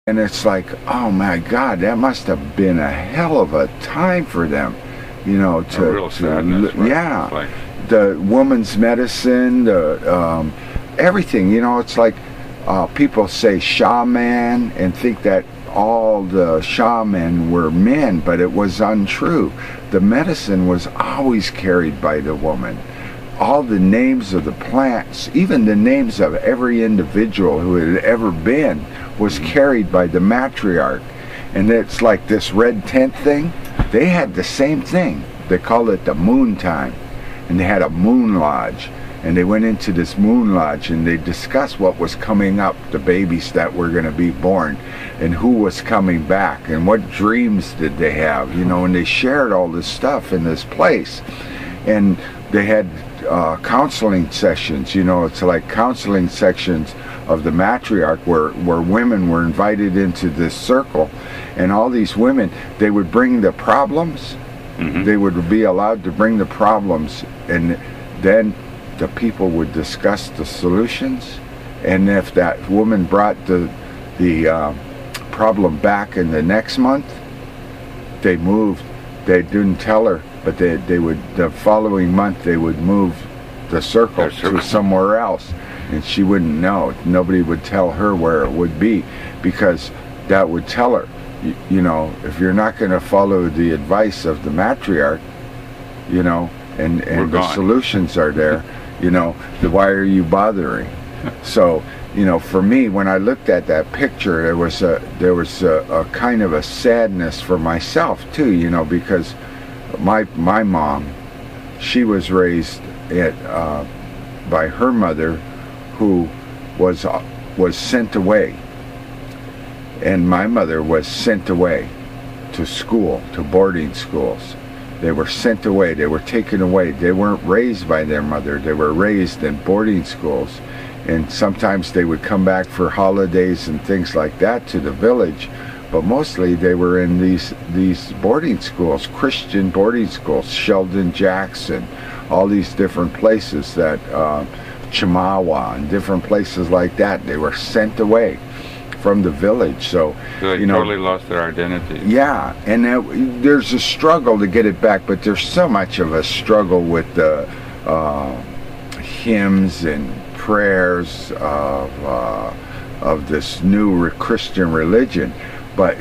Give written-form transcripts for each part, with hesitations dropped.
And it's like, oh my God, that must have been a hell of a time for them, you know, a real sadness, right? Yeah, Like, the woman's medicine, the everything, you know. It's like people say shaman and think that all the shaman were men, but it was untrue. The medicine was always carried by the woman. All the names of the plants, even the names of every individual who had ever been, was carried by the matriarch. And it's like this red tent thing. They had the same thing. They called it the moon time. And they had a moon lodge. And they went into this moon lodge and they discussed what was coming up, the babies that were going to be born, and who was coming back, and what dreams did they have, you know. And they shared all this stuff in this place. And they had counseling sessions, you know. It's like counseling sections of the matriarch where women were invited into this circle, and all these women, they would bring the problems. They would be allowed to bring the problems, and then the people would discuss the solutions. And if that woman brought the problem back in the next month, they moved. They didn't tell her, but they would, the following month, they would move the circle to somewhere else, and she wouldn't know. Nobody would tell her where it would be, because that would tell her, you know, if you're not going to follow the advice of the matriarch, you know, and the solutions are there, you know, why are you bothering? So, you know, for me, when I looked at that picture, there was a kind of a sadness for myself too, you know, because my mom, she was raised by her mother, who was sent away, and my mother was sent away to school, to boarding schools. They were sent away. They were taken away. They weren't raised by their mother. They were raised in boarding schools, and sometimes they would come back for holidays and things like that to the village. But mostly they were in these boarding schools, Christian boarding schools, Sheldon Jackson, all these different places, that Chimawa and different places like that. They were sent away from the village. So they totally lost their identity. Yeah, and there's a struggle to get it back, but there's so much of a struggle with the hymns and prayers of this new Christian religion. But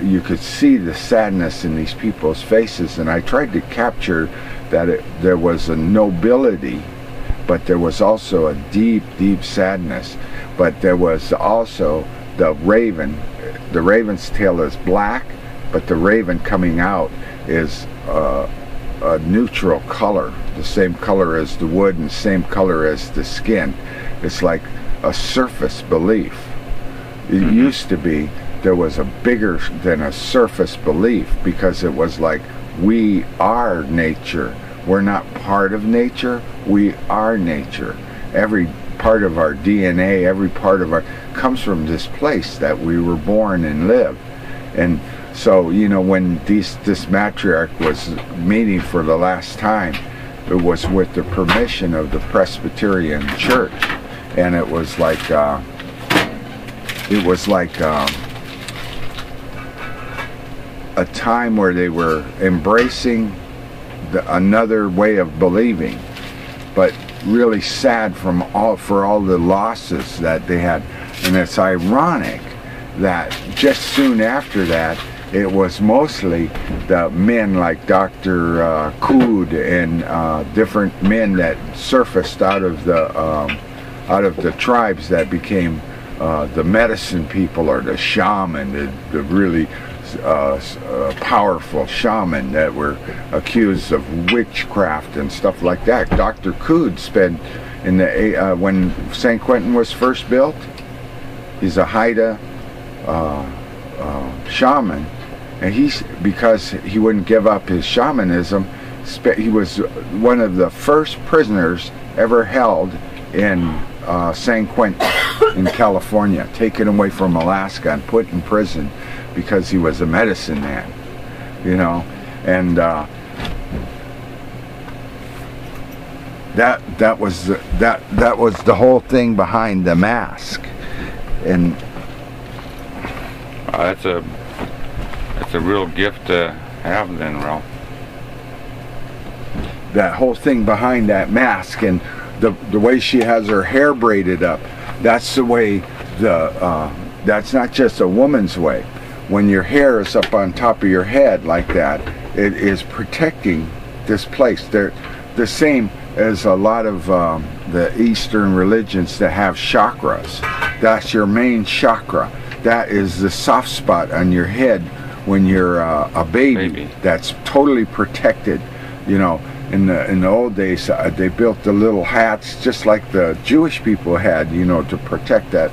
you could see the sadness in these people's faces, and I tried to capture that there was a nobility, but there was also a deep, deep sadness. But there was also the raven. The raven's tail is black, but the raven coming out is a neutral color, the same color as the wood and same color as the skin. It's like a surface belief. It used to be there was a bigger than a surface belief, because it was like, we are nature. We're not part of nature, we are nature. Every part of our DNA, every part of our, comes from this place that we were born and live. And so, you know, when this matriarch was meeting for the last time, it was with the permission of the Presbyterian Church, and it was like a time where they were embracing another way of believing, but really sad for all the losses that they had. And it's ironic that just soon after that, it was mostly the men like Dr. Kood and different men that surfaced out of the tribes that became the medicine people, or the shaman, the really powerful shaman that were accused of witchcraft and stuff like that. Dr. Kood spent in the when St. Quentin was first built, he's a Haida shaman, and because he wouldn't give up his shamanism, he was one of the first prisoners ever held in St. Quentin in California, taken away from Alaska and put in prison because he was a medicine man, you know. And that was the whole thing behind the mask. And That's a real gift to have then, Ralph. That whole thing behind that mask and the way she has her hair braided up, that's the way that's not just a woman's way. When your hair is up on top of your head like that, it is protecting this place. They're the same as a lot of the Eastern religions that have chakras. That's your main chakra. That is the soft spot on your head when you're a baby. That's totally protected, you know. In the old days, they built the little hats just like the Jewish people had, you know, to protect that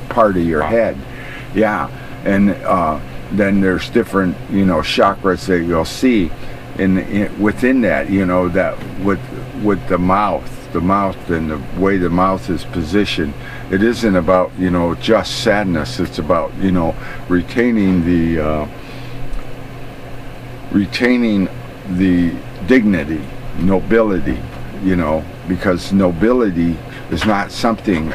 part of your head. Yeah, and then there's different, you know, chakras that you'll see within that, you know, that with the mouth and the way the mouth is positioned. It isn't about, you know, just sadness. It's about, you know, retaining the dignity, nobility, you know, because nobility is not something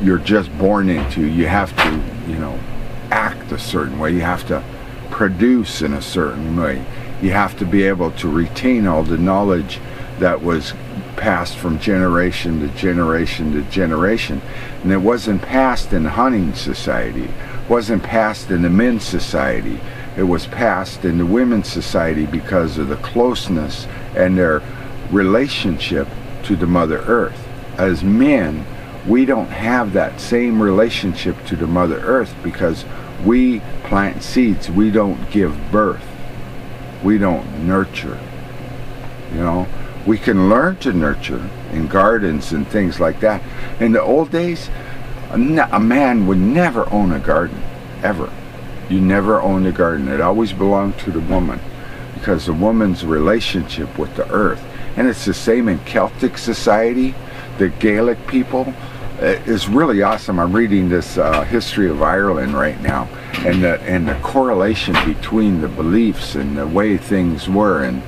you're just born into. You have to, you know, act a certain way. You have to produce in a certain way. You have to be able to retain all the knowledge that was passed from generation to generation to generation. And it wasn't passed in the hunting society. It wasn't passed in the men's society. It was passed in the women's society because of the closeness and their relationship to the Mother Earth. As men, we don't have that same relationship to the Mother Earth because we plant seeds. We don't give birth. We don't nurture. You know, we can learn to nurture in gardens and things like that. In the old days, a man would never own a garden, ever. You never owned a garden. It always belonged to the woman because the woman's relationship with the earth. And it's the same in Celtic society. The Gaelic people is really awesome. I'm reading this history of Ireland right now, and the correlation between the beliefs and the way things were, and